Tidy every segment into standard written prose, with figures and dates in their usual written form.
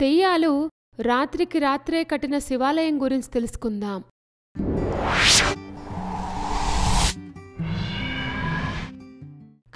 దెయ్యాలు రాత్రికి రాత్రే కట్టిన శివాలయం గురించి తెలుసుకుందాం.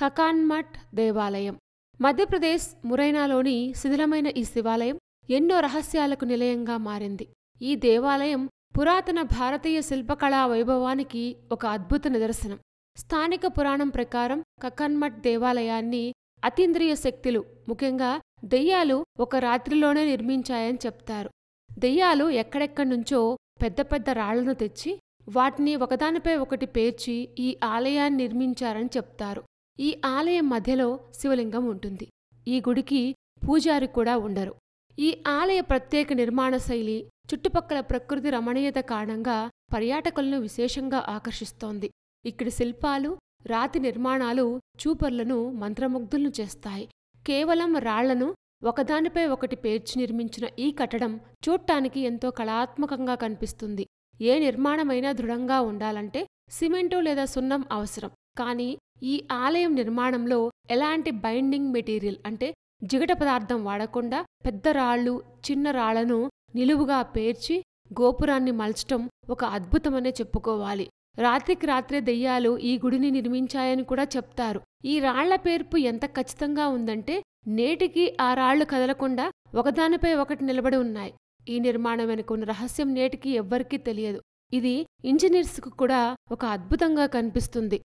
కకాన్మఠ్ దేవాలయం మధ్యప్రదేశ్ మురైనాలోని శిథిలమైన ఈ శివాలయం ఎన్నో రహస్యాలకు నిలయంగా మారింది. ఈ దేవాలయం పురాతన భారతీయ శిల్పకళా వైభవానికి ఒక అద్భుత నిదర్శనం. స్థానిక పురాణం ప్రకారం కకాన్మఠ్ దేవాలయాన్ని అతీంద్రియ శక్తులు, ముఖ్యంగా దెయ్యాలు ఒక రాత్రిలోనే నిర్మించాయని చెప్తారు. దెయ్యాలు ఎక్కడెక్కడ్నుంచో పెద్ద పెద్ద రాళ్లను తెచ్చి వాటిని ఒకదానిపై ఒకటి పేర్చి ఈ ఆలయాన్ని నిర్మించారని చెప్తారు. ఈ ఆలయం మధ్యలో శివలింగం ఉంటుంది. ఈ గుడికి పూజారి కూడా ఉండరు. ఈ ఆలయ ప్రత్యేక నిర్మాణ శైలి, చుట్టుపక్కల ప్రకృతి రమణీయత కారణంగా పర్యాటకులను విశేషంగా ఆకర్షిస్తోంది. ఇక్కడి శిల్పాలు, రాతి నిర్మాణాలు చూపర్లను మంత్రముగ్ధులను చేస్తాయి. కేవలం రాళ్లను ఒకదానిపై ఒకటి పేర్చి నిర్మించిన ఈ కట్టడం చూడ్డానికి ఎంతో కళాత్మకంగా కనిపిస్తుంది. ఏ నిర్మాణమైనా దృఢంగా ఉండాలంటే సిమెంటు లేదా సున్నం అవసరం. కానీ ఈ ఆలయం నిర్మాణంలో ఎలాంటి బైండింగ్ మెటీరియల్ అంటే జిగట పదార్థం వాడకుండా పెద్ద రాళ్ళు, చిన్న రాళ్లను నిలువుగా పేర్చి గోపురాన్ని మలచటం ఒక అద్భుతమనే చెప్పుకోవాలి. రాత్రికి రాత్రే దెయ్యాలు ఈ గుడిని నిర్మించాయని కూడా చెప్తారు. ఈ రాళ్ల పేర్పు ఎంత ఖచ్చితంగా ఉందంటే నేటికి ఆ రాళ్లు కదలకుండా ఒకదానిపై ఒకటి నిలబడి ఉన్నాయి. ఈ నిర్మాణం వెనుక ఉన్న రహస్యం నేటికి ఎవ్వరికీ తెలియదు. ఇది ఇంజనీర్స్కు కూడా ఒక అద్భుతంగా కనిపిస్తుంది.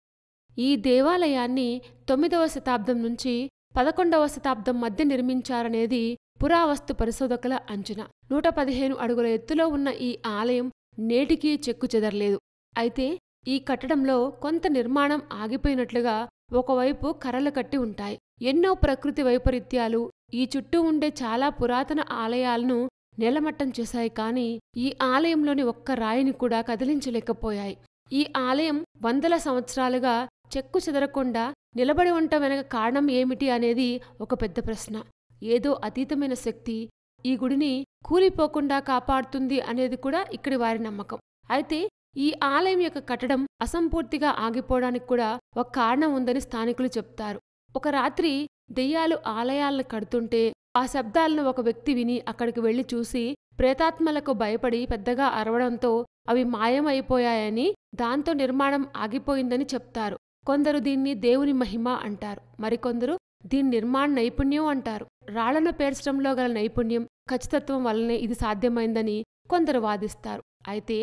ఈ దేవాలయాన్ని 9వ శతాబ్దం నుంచి 11వ శతాబ్దం మధ్య నిర్మించారనేది పురావస్తు పరిశోధకుల అంచనా. 115 అడుగుల ఎత్తులో ఉన్న ఈ ఆలయం నేటికీ చెక్కుచెదరలేదు. అయితే ఈ కట్టడంలో కొంత నిర్మాణం ఆగిపోయినట్లుగా ఒకవైపు కర్రలు కట్టి ఉంటాయి. ఎన్నో ప్రకృతి వైపరీత్యాలు ఈ చుట్టూ ఉండే చాలా పురాతన ఆలయాలను నేలమట్టం చేశాయి. కానీ ఈ ఆలయంలోని ఒక్క రాయిని కూడా కదిలించలేకపోయాయి. ఈ ఆలయం వందల సంవత్సరాలుగా చెక్కు చెదరకుండా నిలబడి ఉండటం వెనక కారణం ఏమిటి అనేది ఒక పెద్ద ప్రశ్న. ఏదో అతీతమైన శక్తి ఈ గుడిని కూలిపోకుండా కాపాడుతుంది అనేది కూడా ఇక్కడి వారి నమ్మకం. అయితే ఈ ఆలయం యొక్క కట్టడం అసంపూర్తిగా ఆగిపోవడానికి కూడా ఒక కారణం ఉందని స్థానికులు చెప్తారు. ఒక రాత్రి దెయ్యాలు ఆలయాలను కడుతుంటే ఆ శబ్దాలను ఒక వ్యక్తి విని అక్కడికి వెళ్లి చూసి ప్రేతాత్మలకు భయపడి పెద్దగా అరవడంతో అవి మాయమైపోయాయని, దాంతో నిర్మాణం ఆగిపోయిందని చెప్తారు. కొందరు దీన్ని దేవుని మహిమ అంటారు. మరికొందరు దీని నిర్మాణ నైపుణ్యం అంటారు. రాళ్లను పేర్చడంలో గల నైపుణ్యం, ఖచ్చితత్వం వల్లనే ఇది సాధ్యమైందని కొందరు వాదిస్తారు. అయితే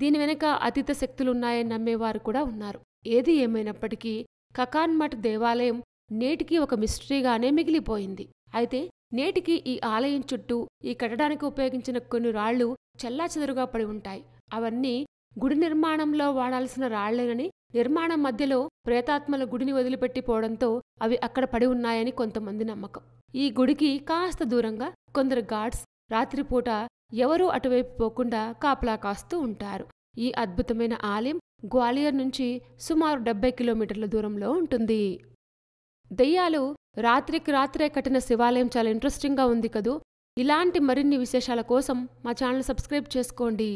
దీని వెనుక అతీత శక్తులున్నాయని నమ్మేవారు కూడా ఉన్నారు. ఏది ఏమైనప్పటికీ కకాన్మఠ్ దేవాలయం నేటికీ ఒక మిస్టరీగానే మిగిలిపోయింది. అయితే నేటికి ఈ ఆలయం చుట్టూ ఈ కట్టడానికి ఉపయోగించిన కొన్ని రాళ్లు చెల్లాచెదరుగా పడి ఉంటాయి. అవన్నీ గుడి నిర్మాణంలో వాడాల్సిన రాళ్లేనని, నిర్మాణం మధ్యలో ప్రేతాత్మల గుడిని వదిలిపెట్టిపోవడంతో అవి అక్కడ పడి ఉన్నాయని కొంతమంది నమ్మకం. ఈ గుడికి కాస్త దూరంగా కొందరు గార్డ్స్ రాత్రిపూట ఎవరూ అటువైపు పోకుండా కాపలా కాస్తూ ఉంటారు. ఈ అద్భుతమైన ఆలయం గ్వాలియర్ నుంచి సుమారు 70 కిలోమీటర్ల దూరంలో ఉంటుంది. దెయ్యాలు రాత్రికి రాత్రే కట్టిన శివాలయం చాలా ఇంట్రెస్టింగ్గా ఉంది కదూ. ఇలాంటి మరిన్ని విశేషాల కోసం మా ఛానల్ సబ్స్క్రైబ్ చేసుకోండి.